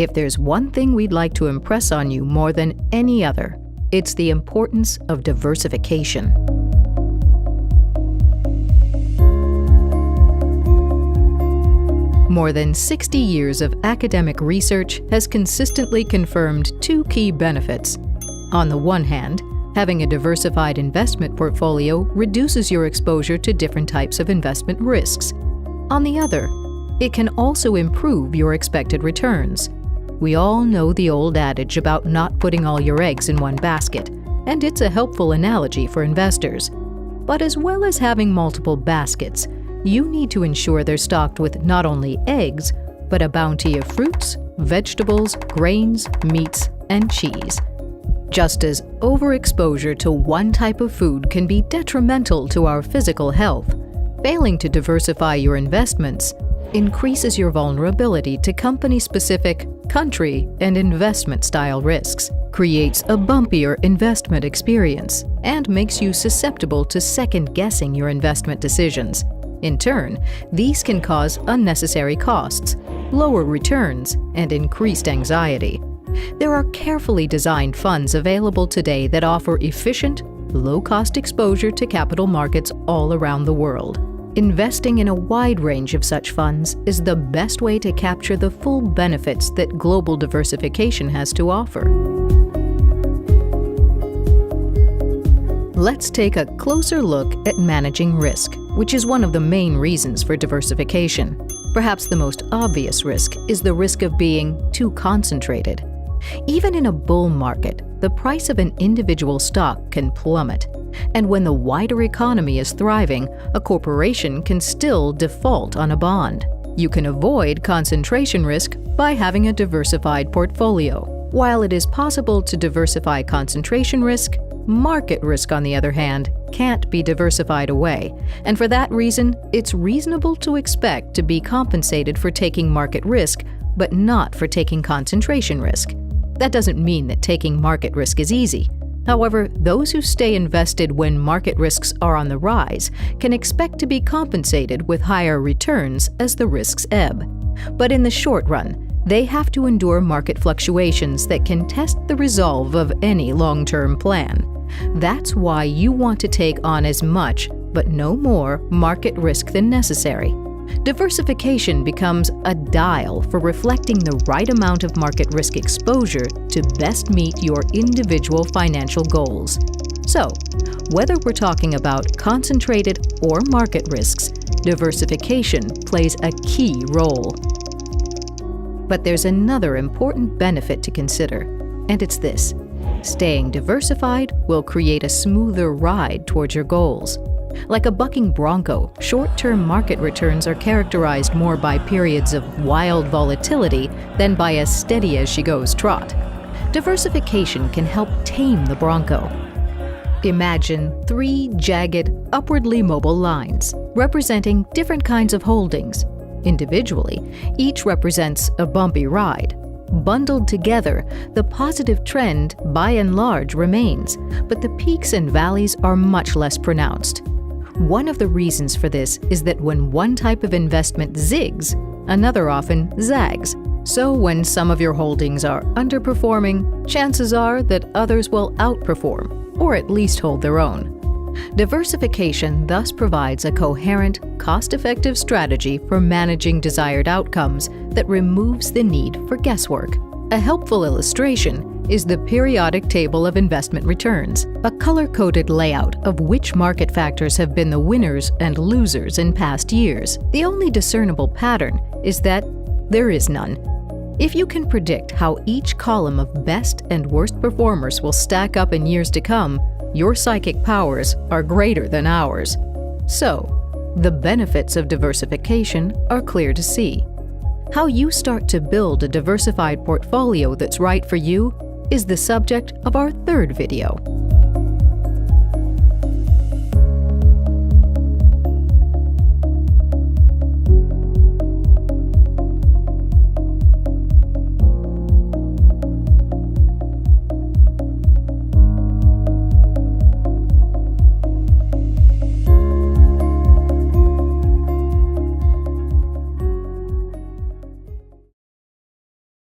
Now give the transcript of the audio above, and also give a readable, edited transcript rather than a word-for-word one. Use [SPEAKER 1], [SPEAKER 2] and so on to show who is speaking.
[SPEAKER 1] If there's one thing we'd like to impress on you more than any other, it's the importance of diversification. More than 60 years of academic research has consistently confirmed two key benefits. On the one hand, having a diversified investment portfolio reduces your exposure to different types of investment risks. On the other, it can also improve your expected returns. We all know the old adage about not putting all your eggs in one basket, and it's a helpful analogy for investors. But as well as having multiple baskets, you need to ensure they're stocked with not only eggs, but a bounty of fruits, vegetables, grains, meats, and cheese. Just as overexposure to one type of food can be detrimental to our physical health, failing to diversify your investments increases your vulnerability to company-specific, country, and investment-style risks, creates a bumpier investment experience, and makes you susceptible to second-guessing your investment decisions. In turn, these can cause unnecessary costs, lower returns, and increased anxiety. There are carefully designed funds available today that offer efficient, low-cost exposure to capital markets all around the world. Investing in a wide range of such funds is the best way to capture the full benefits that global diversification has to offer. Let's take a closer look at managing risk, which is one of the main reasons for diversification. Perhaps the most obvious risk is the risk of being too concentrated. Even in a bull market, the price of an individual stock can plummet. And when the wider economy is thriving, a corporation can still default on a bond. You can avoid concentration risk by having a diversified portfolio. While it is possible to diversify concentration risk, market risk, on the other hand, can't be diversified away, and for that reason, it's reasonable to expect to be compensated for taking market risk, but not for taking concentration risk. That doesn't mean that taking market risk is easy. However, those who stay invested when market risks are on the rise can expect to be compensated with higher returns as the risks ebb. But in the short run, they have to endure market fluctuations that can test the resolve of any long-term plan. That's why you want to take on as much, but no more, market risk than necessary. Diversification becomes a dial for reflecting the right amount of market risk exposure to best meet your individual financial goals. So, whether we're talking about concentrated or market risks, diversification plays a key role. But there's another important benefit to consider, and it's this: staying diversified will create a smoother ride towards your goals. Like a bucking bronco, short-term market returns are characterized more by periods of wild volatility than by a steady-as-she-goes trot. Diversification can help tame the bronco. Imagine 3 jagged, upwardly mobile lines, representing different kinds of holdings. Individually, each represents a bumpy ride. Bundled together, the positive trend, by and large, remains, but the peaks and valleys are much less pronounced. One of the reasons for this is that when one type of investment zigs, another often zags. So when some of your holdings are underperforming, chances are that others will outperform, or at least hold their own. Diversification thus provides a coherent, cost-effective strategy for managing desired outcomes that removes the need for guesswork. A helpful illustration is the periodic table of investment returns, a color-coded layout of which market factors have been the winners and losers in past years. The only discernible pattern is that there is none. If you can predict how each column of best and worst performers will stack up in years to come, your psychic powers are greater than ours. So, the benefits of diversification are clear to see. How you start to build a diversified portfolio that's right for you is the subject of our third video.